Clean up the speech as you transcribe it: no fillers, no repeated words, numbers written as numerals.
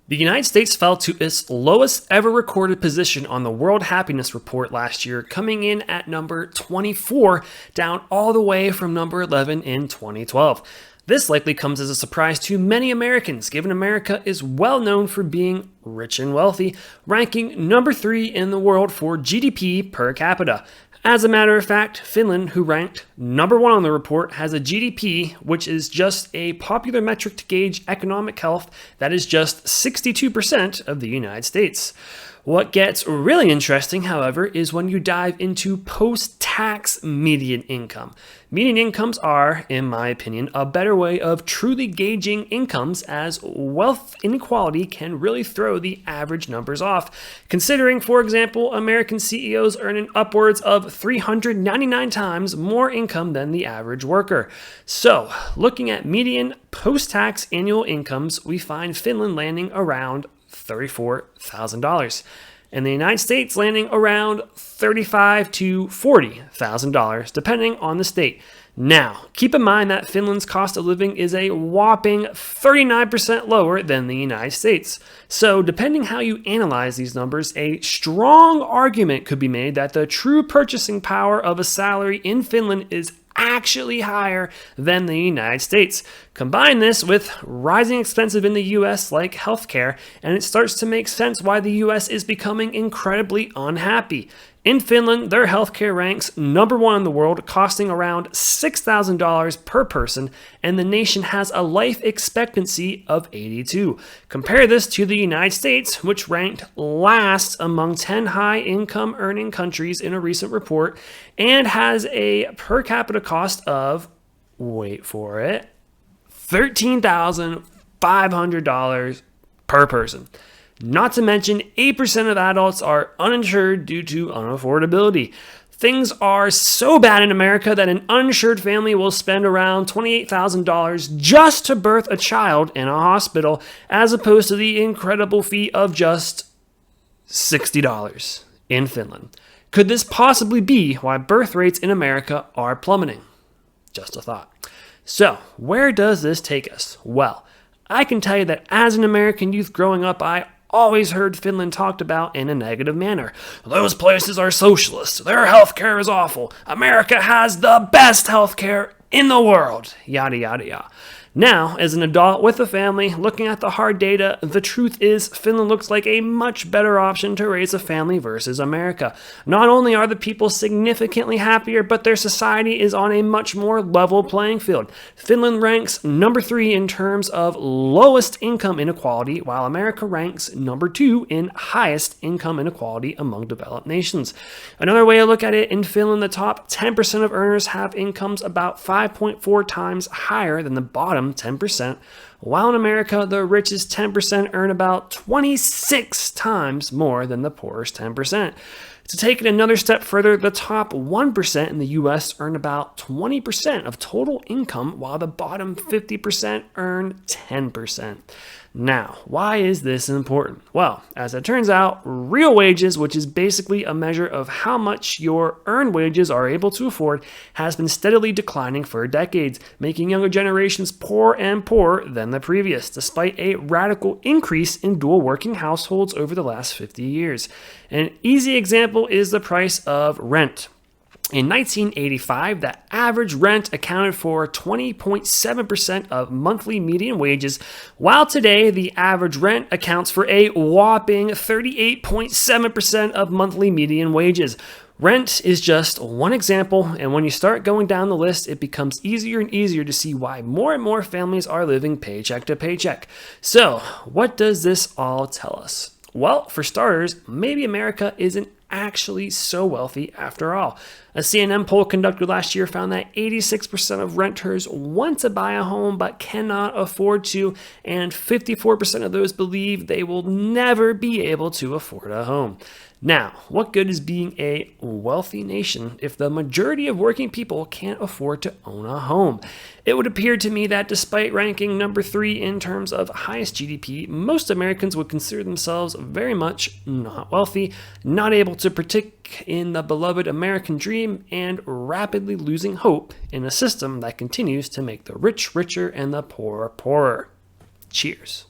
The United States fell to its lowest ever recorded position on the World Happiness Report last year, coming in at number 24, down all the way from number 11 in 2012. This likely comes as a surprise to many Americans, given America is well known for being rich and wealthy, ranking number 3 in the world for GDP per capita. As a matter of fact, Finland, who ranked number 1 on the report, has a GDP, which is just a popular metric to gauge economic health, that is just 62% of the United States. What gets really interesting, however, is when you dive into post-tax median income. Median incomes are, in my opinion, a better way of truly gauging incomes, as wealth inequality can really throw the average numbers off. Considering, for example, American CEOs earning upwards of 399 times more income than the average worker. So, looking at median post-tax annual incomes, we find Finland landing around $34,000, and the United States landing around $35,000 to $40,000, depending on the state. Now, keep in mind that Finland's cost of living is a whopping 39% lower than the United States. So, depending how you analyze these numbers, a strong argument could be made that the true purchasing power of a salary in Finland is actually higher than the United States. Combine this with rising expenses in the US like healthcare, and it starts to make sense why the US is becoming incredibly unhappy. In Finland, their healthcare ranks number 1 in the world, costing around $6,000 per person, and the nation has a life expectancy of 82. Compare this to the United States, which ranked last among 10 high-income earning countries in a recent report, and has a per capita cost of, wait for it, $13,500 per person. Not to mention, 8% of adults are uninsured due to unaffordability. Things are so bad in America that an uninsured family will spend around $28,000 just to birth a child in a hospital, as opposed to the incredible fee of just $60 in Finland. Could this possibly be why birth rates in America are plummeting? Just a thought. So, where does this take us? Well, I can tell you that as an American youth growing up, I always heard Finland talked about in a negative manner. Those places are socialist. Their healthcare is awful. America has the best healthcare in the world. Yada, yada, yada. Now, as an adult with a family, looking at the hard data, the truth is Finland looks like a much better option to raise a family versus America. Not only are the people significantly happier, but their society is on a much more level playing field. Finland ranks number 3 in terms of lowest income inequality, while America ranks number 2 in highest income inequality among developed nations. Another way to look at it, in Finland, the top 10% of earners have incomes about 5.4 times higher than the bottom 10%, while in America, the richest 10% earn about 26 times more than the poorest 10%. To take it another step further, the top 1% in the US earn about 20% of total income, while the bottom 50% earn 10%. Now, why is this important? Well, as it turns out, real wages, which is basically a measure of how much your earned wages are able to afford, has been steadily declining for decades, making younger generations poorer and poorer than the previous, despite a radical increase in dual working households over the last 50 years. An easy example is the price of rent. In 1985, the average rent accounted for 20.7% of monthly median wages, while today the average rent accounts for a whopping 38.7% of monthly median wages. Rent is just one example, and when you start going down the list, it becomes easier and easier to see why more and more families are living paycheck to paycheck. So, what does this all tell us? Well, for starters, maybe America isn't actually so wealthy after all. A CNN poll conducted last year found that 86% of renters want to buy a home but cannot afford to, and 54% of those believe they will never be able to afford a home. Now, what good is being a wealthy nation if the majority of working people can't afford to own a home? It would appear to me that despite ranking number 3 in terms of highest GDP, most Americans would consider themselves very much not wealthy, not able to partake in the beloved American dream, and rapidly losing hope in a system that continues to make the rich richer and the poor poorer. Cheers.